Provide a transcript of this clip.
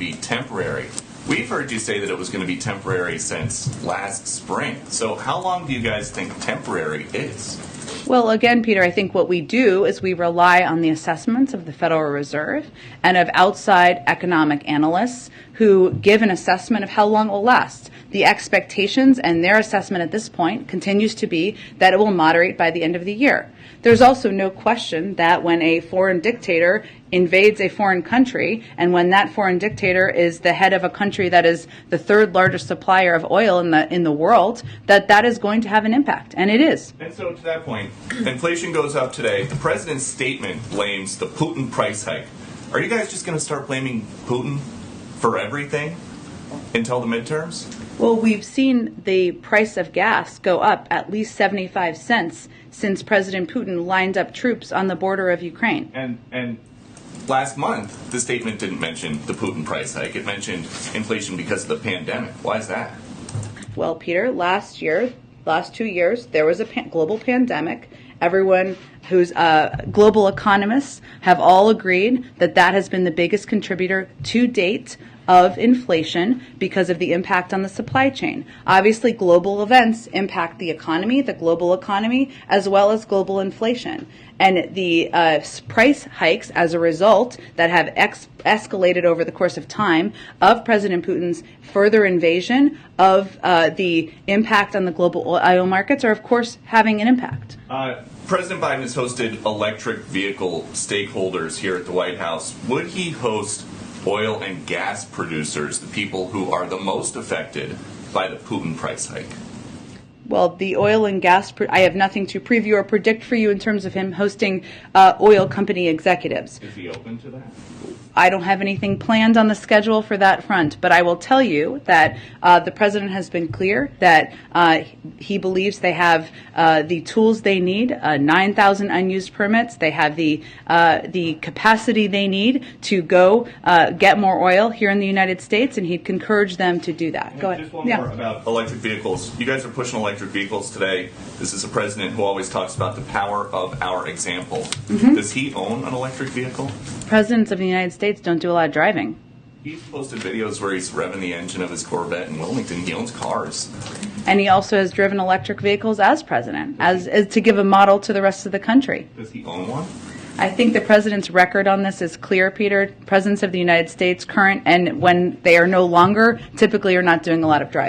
be temporary. We've heard you say that it was going to be temporary since last spring. So how long do you guys think temporary is? Well, again, Peter, I think what we do is we rely on the assessments of the Federal Reserve and of outside economic analysts who give an assessment of how long it will last. The expectations and their assessment at this point continues to be that it will moderate by the end of the year. There's also no question that when a foreign dictator invades a foreign country, and when that foreign dictator is the head of a country that is the third largest supplier of oil in the world, that is going to have an impact, and it is. And so to that point, inflation goes up today. The president's statement blames the Putin price hike. Are you guys just going to start blaming Putin for everything until the midterms? Well, we've seen the price of gas go up at least 75 cents since President Putin lined up troops on the border of Ukraine. And last month, the statement didn't mention the Putin price hike. It mentioned inflation because of the pandemic. Why is that? Well, Peter, last 2 years, there was a global pandemic. Everyone who's global economists have all agreed that has been the biggest contributor to date of inflation because of the impact on the supply chain. Obviously, global events impact the global economy, as well as global inflation. And the price hikes as a result that have escalated over the course of time of President Putin's further invasion of the impact on the global oil markets are, of course, having an impact. President Biden has hosted electric vehicle stakeholders here at the White House. Would he host oil and gas producers, the people who are the most affected by the Putin price hike? Well, the oil and gas, I have nothing to preview or predict for you in terms of him hosting oil company executives. Is he open to that? I don't have anything planned on the schedule for that front, but I will tell you that the president has been clear that he believes they have the tools they need, 9,000 unused permits. They have the capacity they need to go get more oil here in the United States, and he'd encourage them to do that. Go ahead. Just one more about electric vehicles. You guys are pushing electric vehicles today. This is a president who always talks about the power of our example. Mm-hmm. Does he own an electric vehicle? Presidents of the United States don't do a lot of driving. He's posted videos where he's revving the engine of his Corvette in Wilmington. He owns cars. And he also has driven electric vehicles as president, as to give a model to the rest of the country. Does he own one? I think the president's record on this is clear, Peter. Presidents of the United States, current and when they are no longer, typically are not doing a lot of driving.